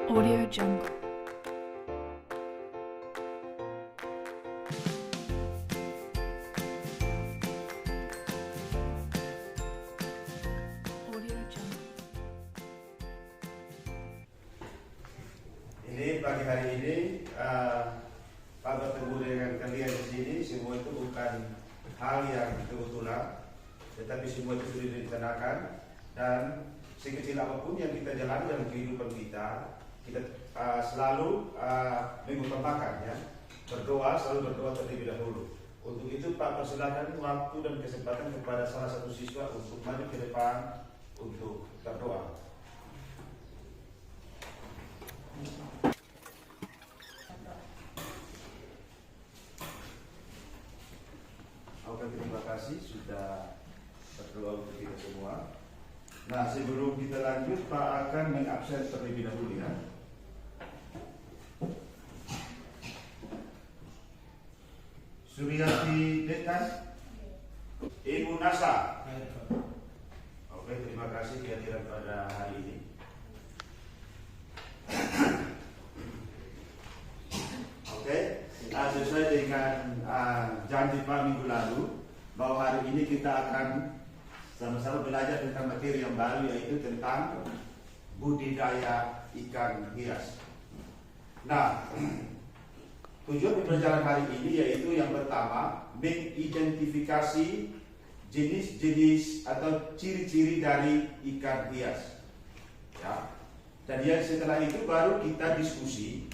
Audio Jungle. Audio Jungle. Ini pagi hari ini Pak bertemu dengan kalian di sini. Semua itu bukan hal yang kebetulan, tetapi semua itu sudah direncanakan, dan sekecil apapun yang kita jalani dalam kehidupan kita selalu mengutamakan, ya, selalu berdoa terlebih dahulu. Untuk itu Pak persilakan waktu dan kesempatan kepada salah satu siswa untuk maju ke depan untuk berdoa. Oke, terima kasih sudah berdoa untuk kita semua. Nah, sebelum kita lanjut, Pak akan mengabsen terlebih dahulu, ya. Suryati Dekan, Ibu Nasa. Oke, terima kasih kehadiran pada hari ini. Oke, sesuai dengan janji Pak minggu lalu, bahwa hari ini kita akan sama-sama belajar tentang materi yang baru, yaitu tentang budidaya ikan hias. Nah, tujuan pembelajaran hari ini yaitu yang pertama, mengidentifikasi jenis-jenis atau ciri-ciri dari ikan hias, ya. Dan setelah itu baru kita diskusi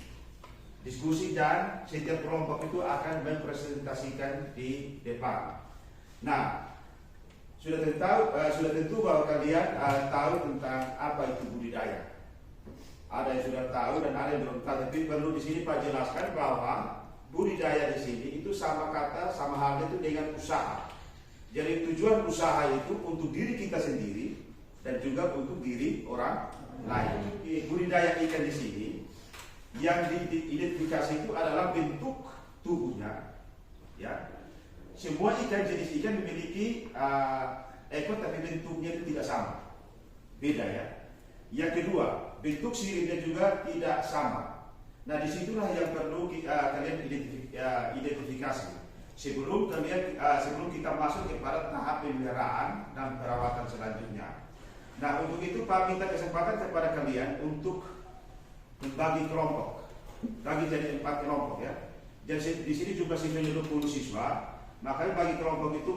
dan setiap kelompok itu akan mempresentasikan di depan. Nah, sudah tentu bahwa kalian tahu tentang apa itu budidaya. Ada yang sudah tahu dan ada yang belum tahu, tapi perlu di sini Pak jelaskan bahwa budidaya di sini itu sama halnya itu dengan usaha. Jadi tujuan usaha itu untuk diri kita sendiri dan juga untuk diri orang lain. Budidaya ikan di sini yang diidentifikasi itu adalah bentuk tubuhnya, ya. Semua jenis ikan memiliki ekor, tapi bentuknya itu tidak sama, beda, ya. Yang kedua, bentuk siripnya juga tidak sama. Nah, disitulah yang perlu kalian identifikasi sebelum kita masuk kepada tahap pemeliharaan dan perawatan selanjutnya. Nah, untuk itu Pak minta kesempatan kepada kalian untuk membagi kelompok, bagi jadi 4 kelompok, ya. Jadi di sini juga siswanya 20 siswa, makanya bagi kelompok itu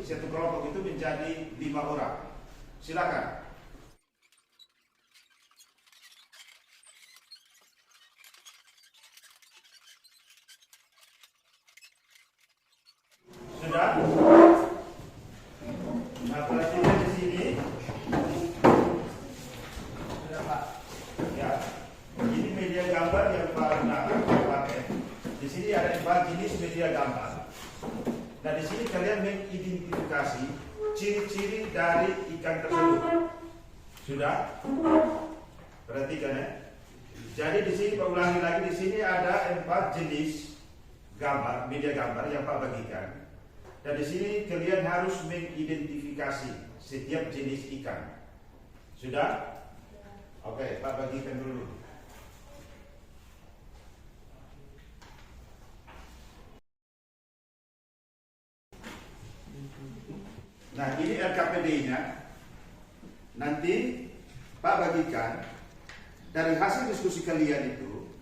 satu kelompok itu menjadi 5 orang. Silakan. Sudah? Nah, perhatikan di sini. Sudah, Pak. Ya. Ini media gambar yang Pak gunakan pakai. Di sini ada 4 jenis media gambar. Nah, di sini kalian mengidentifikasi ciri-ciri dari ikan tersebut. Sudah? Perhatikan, ya. Jadi di sini Pak ulangi lagi, di sini ada 4 jenis gambar, media gambar yang Pak bagikan. Dan di sini kalian harus mengidentifikasi setiap jenis ikan. Sudah? Oke, Pak bagikan dulu. Nah, ini LKPD-nya. Nanti Pak bagikan dari hasil diskusi kalian itu,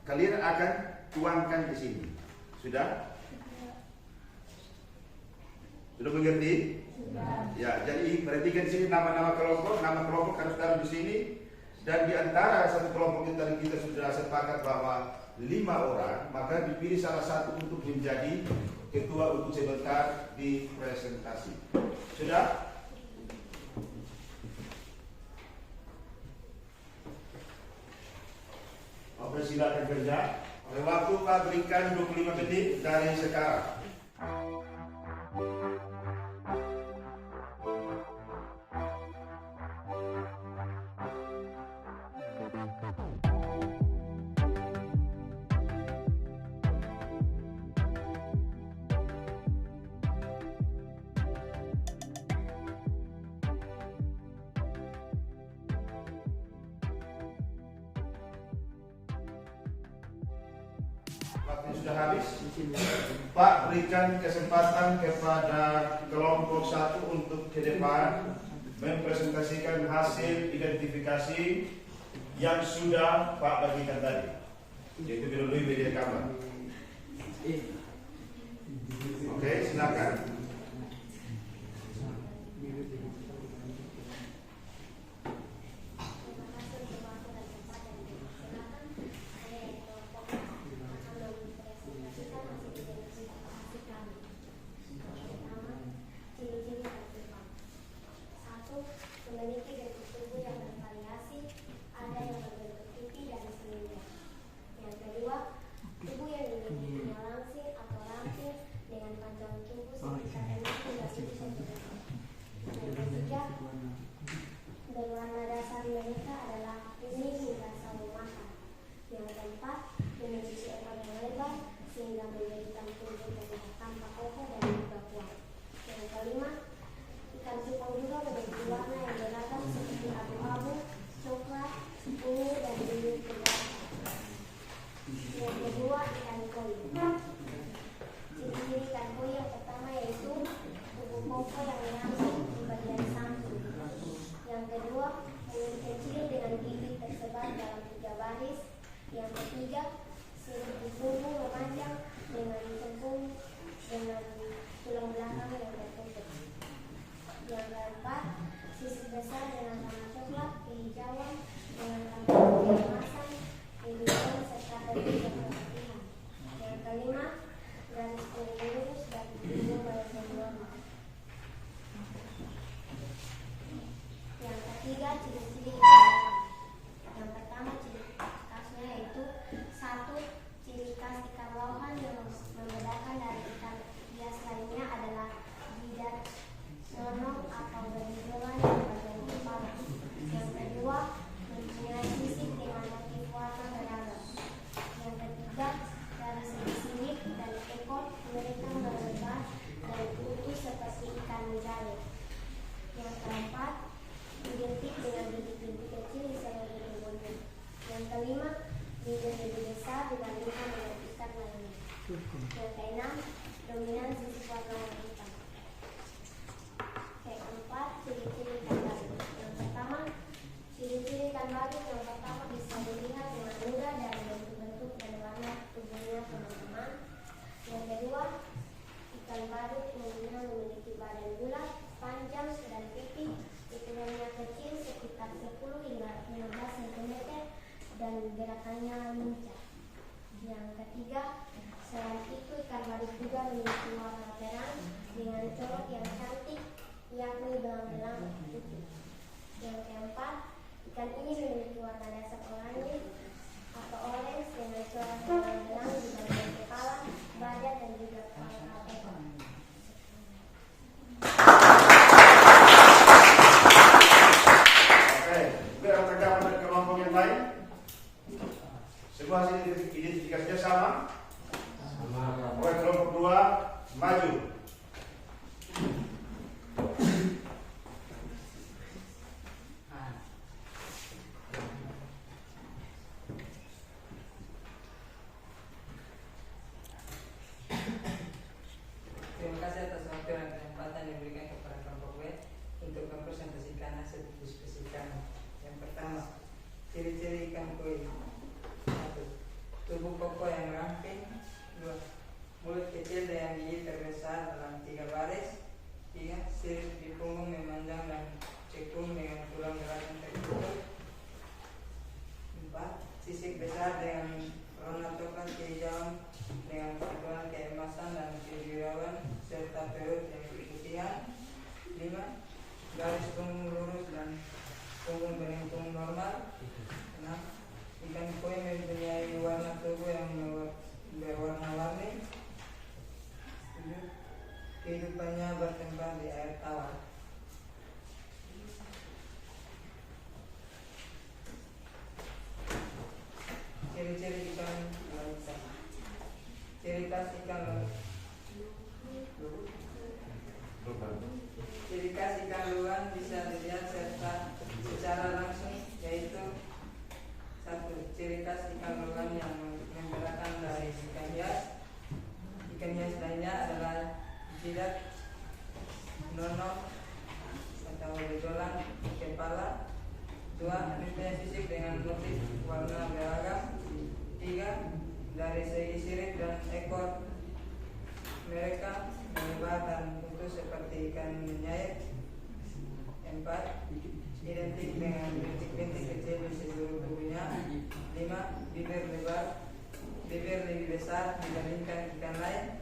kalian akan tuangkan di sini. Sudah? Sudah mengerti? Ya, jadi perhatikan di sini nama kelompok harus taruh di sini, dan di antara satu kelompok itu tadi kita sudah sepakat bahwa 5 orang, maka dipilih salah satu untuk menjadi ketua untuk sebentar di presentasi. Sudah? Oke, silakan kerja. Waktu Pak berikan 25 menit dari sekarang. waktu sudah habis. Pak berikan kesempatan kepada kelompok 1 untuk ke depan mempresentasikan hasil identifikasi yang sudah Pak bagikan tadi, yaitu melalui media gambar. Oke, silakan. Memiliki bentuk tubuh yang bervariasi, ada yang berbentuk pipi dan selinder. Yang kedua, tubuh yang dimiliki langsing atau ramping dengan panjang tubuh sekitar 6 hingga 7 cm. Yang ketiga, berwarna dasar mereka adalah kuning hingga sawo matang. Yang keempat, memiliki ekor yang lebar sehingga menjadikan tubuh terlihat tampak kokoh dan juga kuat. Yang kelima, ikan cupang juga memiliki warna yang beragam seperti abu-abu, coklat, ungu, dan biru kegelapan. Yang kedua, ikan koi. Ciri-ciri ikan koi yang pertama yaitu tubuh kokoh yang langsing di bagian samping. Yang kedua, mulut kecil dengan gigi tersebar dalam 3 baris. Yang ketiga, sirip di punggung memanjang dengan cengkung dengan tulang belakang yang tertutup. Yang keempat, sisik besar dengan warna coklat, kehijauan, dengan tampilan keemasan, kehidupan, serta tepi yang berputihan. Yang kelima, garis kuning lurus dan tubuh bagian normal. Yang ketiga, ciri-ciri ikan lohan. Yang pertama, ciri khasnya yaitu 1. Ciri khas ikan lohan yang membedakan dari ikan hias lainnya adalah jidat sonong atau benjolan di bagian kepala. Yang kedua, mempunyai sisik dengan motif warna beragam. Yang ketiga, dari segi sirip dan ekor mereka melebar dan utuh seperti ikan mujair. Yang keempat, identik dengan bibit-bibit kecil di sayap tubuhnya. Yang kelima, bibir lebih besar dibandingkan dengan ikan lainnya. Yang keenam, dominan sisik warna hitam. Keempat, ciri-ciri ikan badut. Yang pertama, ciri-ciri ikan badut yang pertama bisa dilihat dengan mudah dari bentuk-bentuk dan warna tubuhnya, teman-teman. Yang kedua, ikan badut umumnya memiliki badan bulat, panjang, dan pipi. Ukurannya kecil sekitar 10 hingga 15 cm dan gerakannya lincah. Yang ketiga, selain itu ikan badut juga memiliki warna terang dengan corak yang cantik, yakni belang-belang putih. Yang keempat, ikan ini memiliki warna dasar oranye atau orange dengan corak belang-belang di bagian kepala, badan, dan juga pangkal ekor. Oke, berangkat pada kelompok yang lain. Semua hasil identifikasinya sama. Oke, kelompok 2 maju. Terima kasih atas waktu dan kesempatan yang diberikan kepada kelompok B untuk mempresentasikan hasil diskusi kami. Yang pertama, ciri-ciri ikan koi. 1. Tubuh kokoh yang ramping. 2. Mulut kecil dengan gigi terbesar dalam 3 baris. 3. Sirip di punggung memanjang dan cekung dengan tulang belakang tertutup. 4. Sisik besar dengan warna coklat kehijauan dengan pantulan keemasan dan kebiruan serta perut yang keputihan. 5. Garis punggung lurus dan punggung melengkung normal. 6. Ikan koi mempunyai warna tubuh yang berwarna-warni. 7. Kehidupannya berkembang di air tawar. Ciri-ciri ikan laut. Ciri khas ikan laut. Ciri khas ikan luan bisa dilihat secara langsung, yaitu 1. Ciri khas ikan luan yang membedakan dari ikan hias. 2. Mempunyai sisik dengan motif warna beragam. 3. Dari segi sirip dan ekor mereka melebar dan putus seperti ikan nyait. 4. Identik dengan bintik-bintik kecil di seluruh tubuhnya. 5. Bibir lebih besar dibandingkan ikan lain.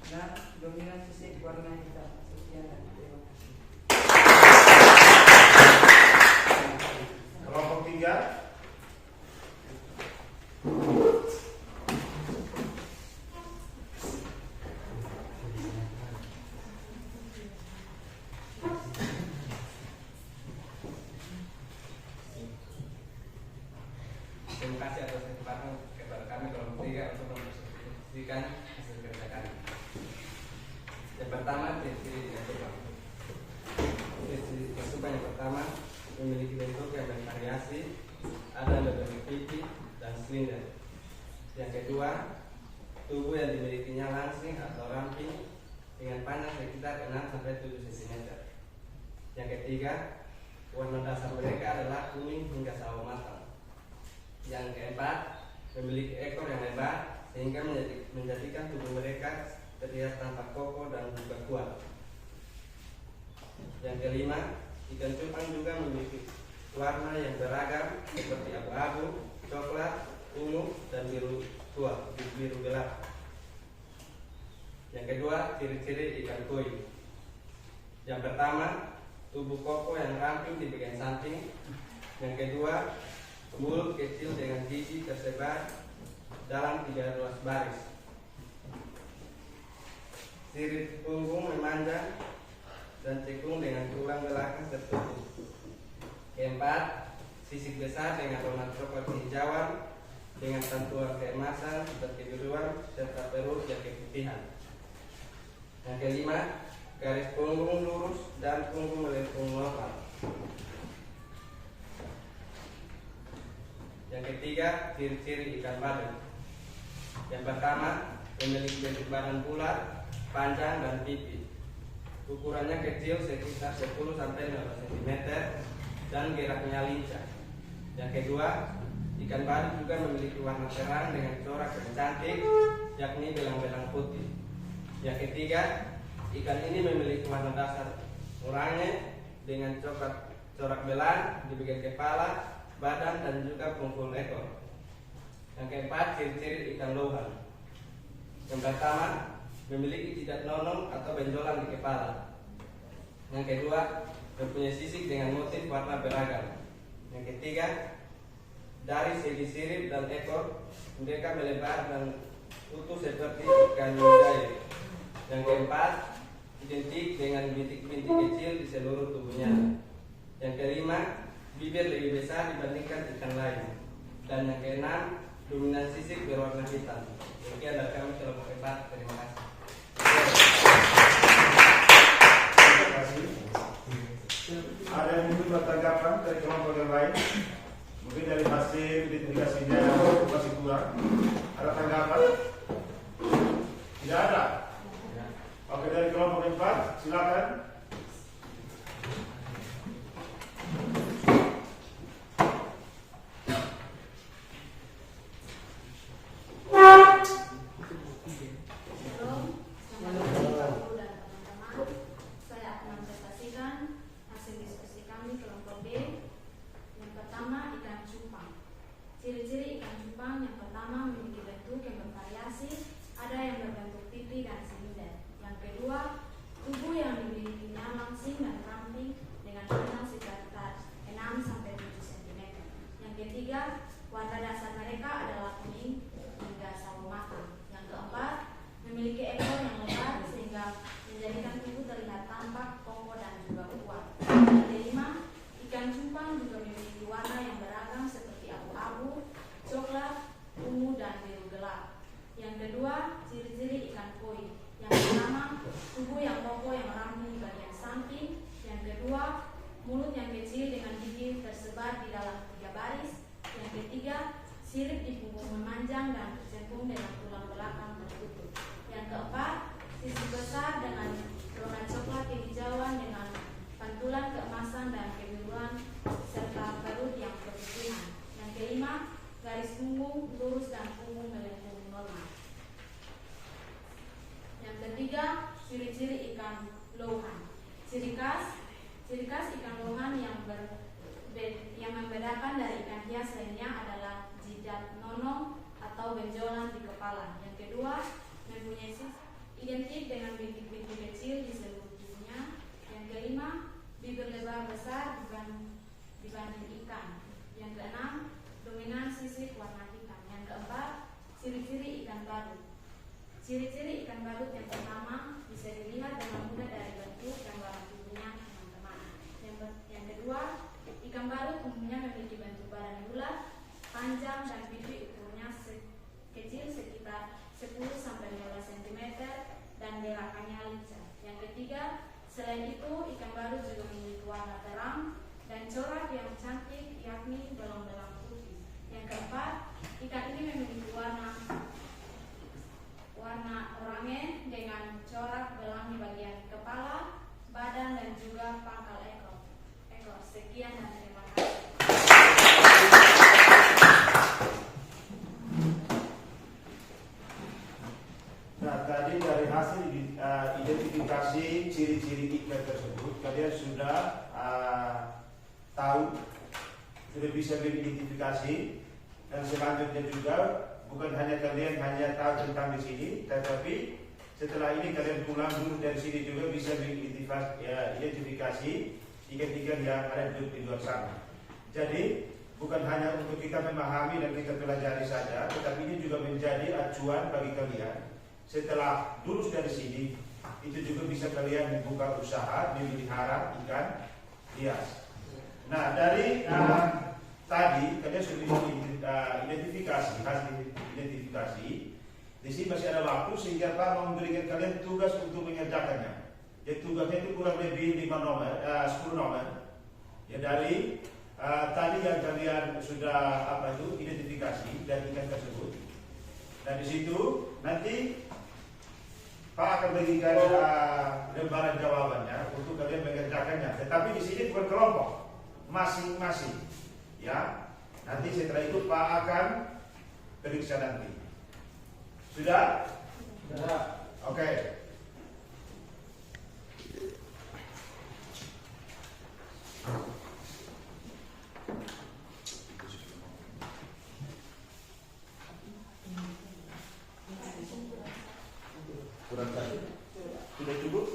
6. Dominan sisik warna hitam. Sekian dan terima kasih. Kelompok 3. Terima kasih atas kesempatan kepada kami kelompok 3 untuk mempresentasikan hasil kerja kami. Yang pertama, ciri-ciri kesuban. Ciri-ciri kesuban yang pertama, memiliki bentuk yang bervariasi, ada yang berbentuk pipi dan silinder. Yang kedua, tubuh yang dimilikinya langsing atau ramping dengan panjang sekitar 6-7 cm. Yang ketiga, warna dasar mereka adalah kuning hingga sawo matang. Yang keempat, memiliki ekor yang lebar sehingga menjadikan tubuh mereka terlihat tampak kokoh dan juga kuat. Yang kelima, ikan cupang juga memiliki warna yang beragam seperti abu-abu, coklat, ungu, dan biru tua, biru gelap. Yang kedua, ciri-ciri ikan koi. Yang pertama, tubuh kokoh yang ramping di bagian samping. Yang kedua, mulut kecil dengan gigi tersebar dalam 3 ruas baris. Sirip punggung memanjang dan cekung dengan tulang belakang tertutup. Keempat, sisik besar dengan warna coklat kehijauan dengan sentuhan keemasan seperti kebiruan serta perut yang keputihan. Yang kelima, garis punggung lurus dan punggung melengkung normal. Yang ketiga, ciri-ciri ikan badut. Yang pertama, memiliki bentuk badan bulat, panjang dan pipi. Ukurannya kecil sekitar 10-15 cm dan geraknya lincah. Yang kedua, ikan badut juga memiliki warna terang dengan corak yang cantik, yakni belang-belang putih. Yang ketiga, ikan ini memiliki warna dasar oranye dengan corak belang di bagian kepala, badan dan juga punggung ekor. Yang keempat, ciri-ciri ikan lohan. Yang pertama, memiliki jidat nonong atau benjolan di kepala. Yang kedua, mempunyai sisik dengan motif warna beragam. Yang ketiga, dari segi sirip dan ekor mereka melebar dan utuh seperti ikan mujair. Yang keempat, identik dengan bintik-bintik kecil di seluruh tubuhnya. Yang kelima, bibir lebih besar dibandingkan ikan lain. Dan yang keenam, dominan sisik berwarna hitam. Demikian dari kami kelompok 4. Terima kasih. Terima kasih. Ada yang mungkin bertanggapan dari kelompok yang lain? Mungkin dari hasil identifikasinya masih kurang. Ada tanggapan? Tidak ada. Oke, dari kelompok 4, silakan. Ciri-ciri ikan cupang yang pertama memiliki bentuk yang bervariasi, ada yang berbentuk pipi dan silinder. Yang kedua, tubuh yang dimilikinya langsing dan ramping dengan panjang sekitar 6-7 cm. Yang ketiga, warna dasar mereka adalah kuning hingga sawo matang. Yang keempat, memiliki ekor yang lebar sehingga menjadikan tubuh terlihat tampak, kokoh dan juga kuat. Yang kelima, ikan cupang juga memiliki warna yang beragam seperti abu-abu, coklat, ungu, dan biru gelap. Yang kedua, ciri-ciri ikan koi. Yang pertama, tubuh yang kokoh yang ramping di bagian samping. Yang kedua, mulut yang kecil dengan gigi tersebar di dalam 3 baris. Yang ketiga, sirip di punggung memanjang dan tercengkung dengan tulang belakang tertutup. Yang keempat, sisik besar dengan warna coklat kehijauan dengan pantulan keemasan dan kebiruan serta Ciri-ciri ikan badut yang pertama bisa dilihat dengan mudah dari bentuk dan warna tubuhnya, teman-teman. Yang kedua, ikan badut umumnya memiliki bentuk badan bulat, panjang dan pipi ukurnya kecil sekitar 10-15 cm dan gerakannya lincah. Yang ketiga, selain itu ikan badut juga memiliki warna terang dan corak yang cantik, yakni belang-belang putih. Yang keempat, ikan ini memiliki warna oranye dengan corak belang di bagian kepala, badan dan juga pangkal ekor. Sekian dan terima kasih. Nah, tadi dari hasil identifikasi ciri-ciri ikan tersebut, kalian sudah tahu, sudah bisa mengidentifikasi, dan selanjutnya juga bukan hanya kalian hanya tahu tentang di sini, tetapi setelah ini kalian pulang dulu dari sini juga bisa mengidentifikasi ikan-ikan yang ada di luar sana. Jadi bukan hanya untuk kita memahami dan kita pelajari saja, tetapi ini juga menjadi acuan bagi kalian. Setelah lulus dari sini, itu juga bisa kalian membuka usaha memelihara ikan hias. Nah, dari tadi kalian sudah identifikasi, hasil identifikasi. Di sini masih ada waktu sehingga Pak mau memberikan kalian tugas untuk mengerjakannya. Jadi tugasnya itu kurang lebih 10 nomor. Ya, dari tadi yang kalian sudah identifikasi dan ikan tersebut. Dan di situ nanti Pak akan berikan lembaran jawabannya untuk kalian mengerjakannya. Tetapi di sini bukan kelompok, masing-masing. Ya, nanti setelah itu Pak akan periksa nanti. Sudah? Sudah. Oke. Kurang satu. Sudah cukup?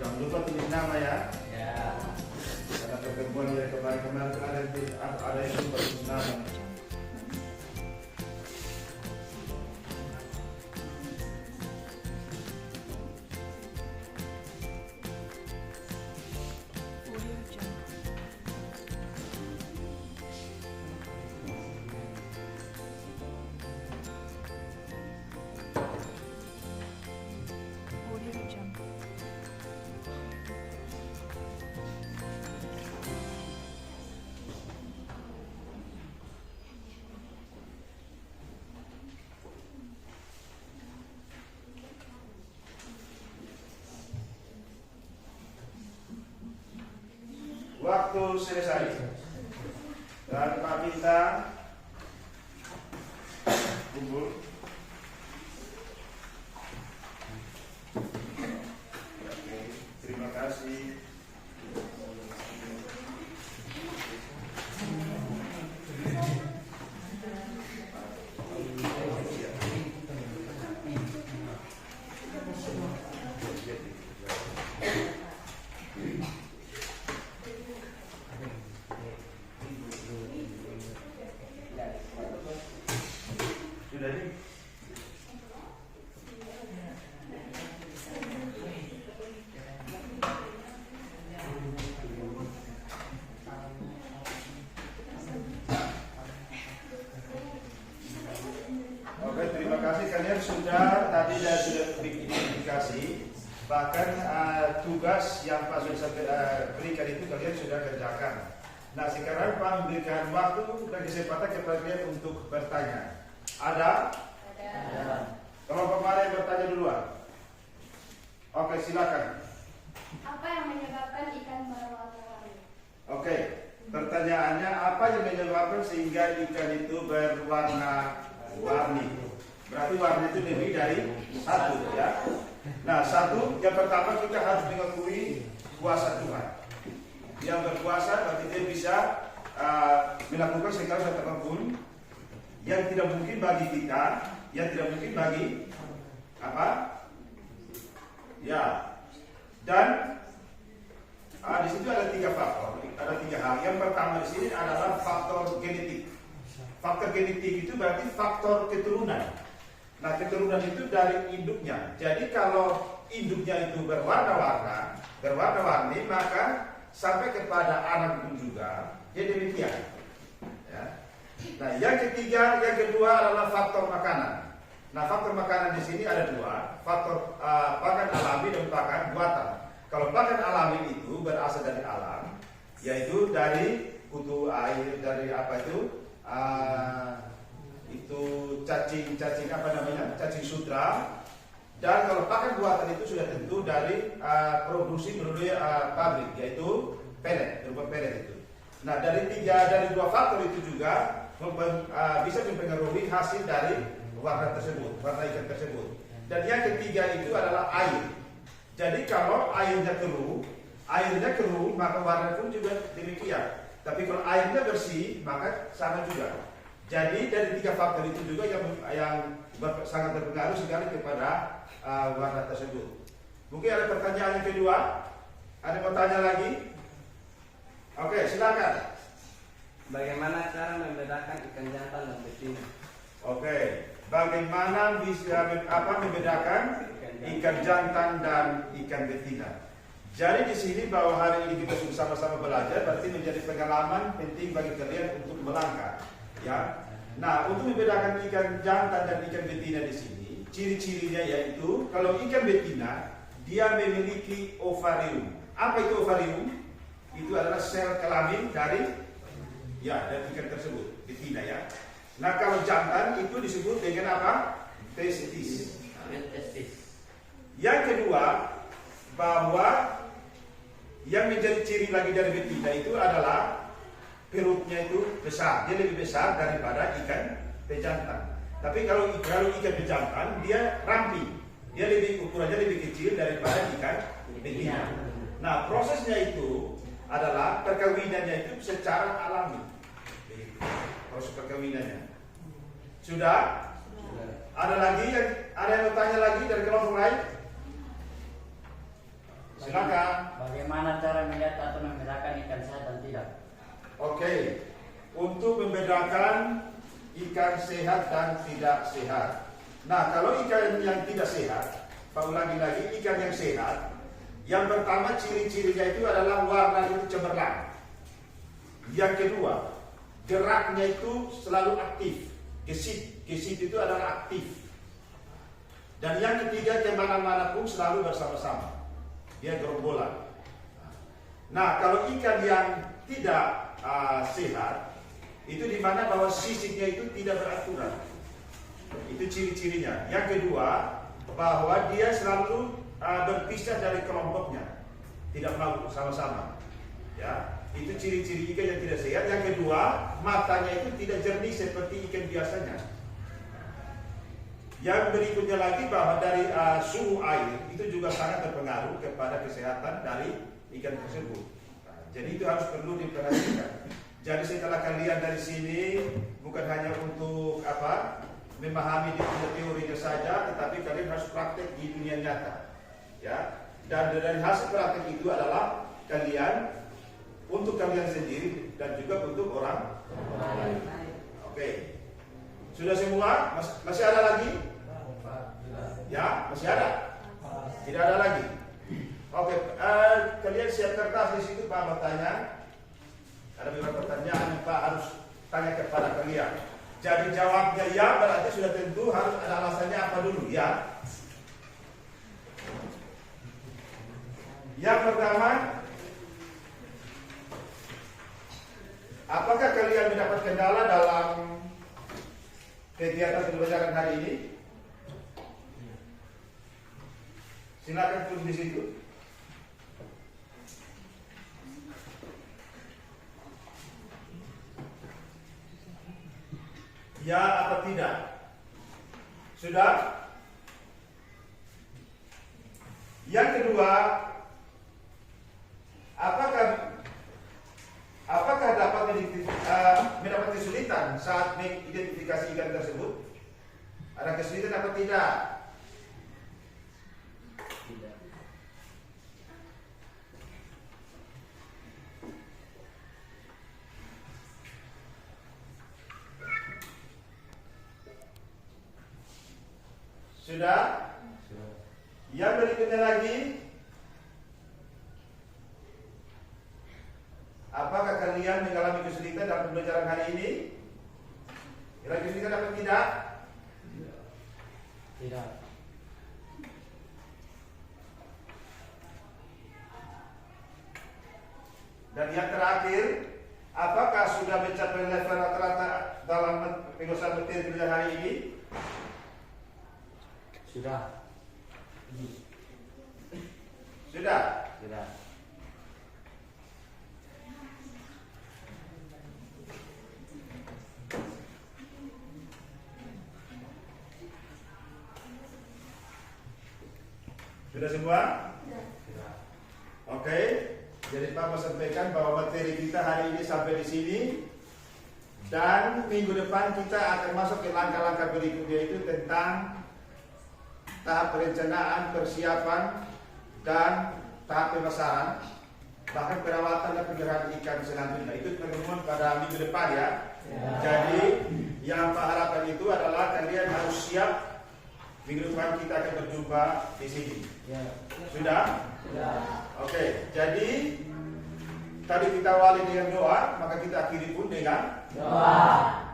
Jangan lupa tulis nama ya. Ya. Karena pertemuan yang kemarin-kemarin ada yang lupa tulis nama. Waktu selesai dan Pak Bintang kumpul. Oke, terima kasih. Bahkan tugas yang Pak sudah berikan itu kalian sudah kerjakan. Nah sekarang Pak memberikan waktu dan kesempatan kepada kalian untuk bertanya. Ada? Ada. Kelompok mana yang bertanya duluan? Oke, silakan. Apa yang menyebabkan ikan berwarna-warni? Oke, pertanyaannya apa yang menyebabkan sehingga ikan itu berwarna-warni? Berarti warna itu lebih dari satu, ya. Nah, satu, yang pertama kita harus mengakui kuasa Tuhan. Yang berkuasa berarti dia bisa melakukan segala sesuatu apapun yang tidak mungkin bagi kita, yang tidak mungkin bagi apa? Ya. Dan di situ ada 3 faktor, ada 3 hal. Yang pertama di sini adalah faktor genetik. Faktor genetik itu berarti faktor keturunan. Nah, keturunan itu dari induknya. Jadi kalau induknya itu berwarna-warni, maka sampai kepada anak pun juga ya demikian. Ya. Nah, yang kedua adalah faktor makanan. Nah, faktor makanan di sini ada 2, faktor pakan alami dan pakan buatan. Kalau pakan alami itu berasal dari alam, yaitu dari kutu air, dari apa itu cacing apa namanya, cacing sutra. Dan kalau pakan buatan itu sudah tentu dari produksi melalui pabrik, yaitu pelet, berupa pelet itu. Nah, dari 2 faktor itu juga bisa mempengaruhi hasil dari warna tersebut, warna ikan tersebut. Dan yang ketiga itu adalah air. Jadi kalau airnya keruh, maka warna pun juga demikian. Tapi kalau airnya bersih, maka sama juga. Jadi dari 3 faktor itu juga yang sangat berpengaruh sekali kepada warna tersebut. Mungkin ada pertanyaan yang kedua? Ada yang mau tanya lagi? Oke, silakan. Bagaimana cara membedakan ikan jantan dan betina? Oke, bagaimana bisa membedakan ikan jantan dan ikan betina? Jadi di sini bahwa hari ini kita sudah sama-sama belajar, berarti menjadi pengalaman penting bagi kalian untuk melangkah. Ya. Nah, untuk membedakan ikan jantan dan ikan betina di sini, ciri-cirinya yaitu kalau ikan betina dia memiliki ovarium. Apa itu ovarium? Itu adalah sel kelamin dari ikan tersebut, betina ya. Nah, kalau jantan itu disebut dengan apa? Testis. Yang kedua, bahwa yang menjadi ciri lagi dari betina itu adalah perutnya itu besar, dia lebih besar daripada ikan pejantan. Tapi kalau ikan pejantan dia ramping, dia ukurannya lebih kecil daripada ikan betina. Nah, prosesnya itu adalah perkawinannya itu secara alami. Proses perkawinannya. Sudah? Ada yang mau tanya lagi dari kelompok lain? Silakan. Bagaimana cara melihat atau membedakan ikan sehat dan tidak? Oke, untuk membedakan ikan sehat dan tidak sehat. Nah, kalau ikan yang tidak sehat, Pak ulangi lagi, ikan yang sehat, yang pertama ciri-cirinya itu adalah warna itu cemerlang. Yang kedua, geraknya itu selalu aktif, gesit itu adalah aktif. Dan yang ketiga, kemana-mana pun selalu bersama-sama, dia gerombolan. Nah, kalau ikan yang tidak sehat, itu dimana bahwa sisiknya itu tidak beraturan. Itu ciri-cirinya. Yang kedua, bahwa dia selalu berpisah dari kelompoknya, tidak mau sama-sama. Ya, itu ciri-ciri ikan yang tidak sehat. Yang kedua, matanya itu tidak jernih seperti ikan biasanya. Yang berikutnya lagi bahwa dari suhu air itu juga sangat berpengaruh kepada kesehatan dari ikan tersebut. Jadi itu harus perlu diperhatikan. Jadi setelah kalian dari sini bukan hanya untuk memahami di teorinya saja, tetapi kalian harus praktek di dunia nyata. Ya. Dan dari hasil praktek itu adalah kalian untuk kalian sendiri dan juga untuk orang lain. Oke. Sudah semua? Masih ada lagi? Ya, masih ada. Tidak ada lagi. Oke, kalian siap kertas di situ Pak bertanya. Ada beberapa pertanyaan yang Pak harus tanya kepada kalian. Jadi jawabnya ya berarti sudah tentu harus ada alasannya apa dulu ya. Yang pertama, apakah kalian mendapat kendala dalam kegiatan pembelajaran hari ini? Silakan tulis di situ. Ya atau tidak? Sudah? Yang kedua, apakah dapat mendapat kesulitan saat mengidentifikasi ikan tersebut? Ada kesulitan atau tidak? Tidak. Sudah? Yang berikutnya lagi, apakah kalian mengalami kesulitan dalam pembelajaran hari ini? Kira kesulitan atau tidak? Tidak. Dan yang terakhir, apakah sudah mencapai level rata-rata dalam pengusahaan materi pelajaran hari ini? Sudah. Sudah? Sudah. Sudah semua? Sudah. Oke. Jadi Pak mau sampaikan bahwa materi kita hari ini sampai di sini. Dan minggu depan kita akan masuk ke langkah-langkah berikutnya, itu tentang tahap perencanaan, persiapan, dan tahap pemasaran, bahkan perawatan dan pemeliharaan ikan selanjutnya. Itu pertemuan pada minggu depan ya. Jadi yang Pak harapkan itu adalah kalian harus siap. Minggu depan kita akan berjumpa di sini. Sudah? Sudah. Oke, jadi tadi kita awali dengan doa, maka kita akhiri pun dengan Doa.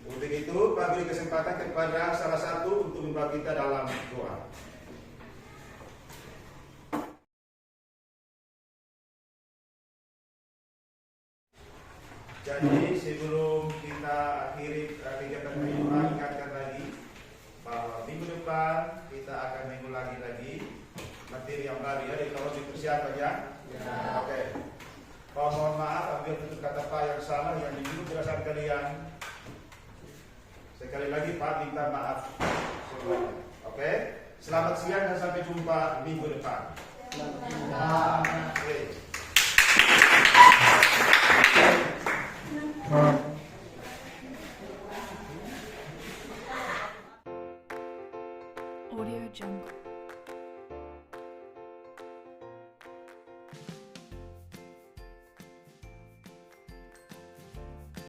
Untuk itu, Pak beri kesempatan kepada salah satu untuk membantu kita dalam doa. Jadi sebelum kita akhiri kegiatan doa, ingatkan lagi bahwa minggu depan kita akan mengulangi lagi materi yang baru ya, jadi kalau dipersiapkan ya. Oke. Mohon maaf apabila tutur kata Pak yang salah yang menyinggung perasaan kalian. Sekali lagi Pak minta maaf semuanya. Oke. Selamat siang dan sampai jumpa minggu depan. Oke. Audio Jungle.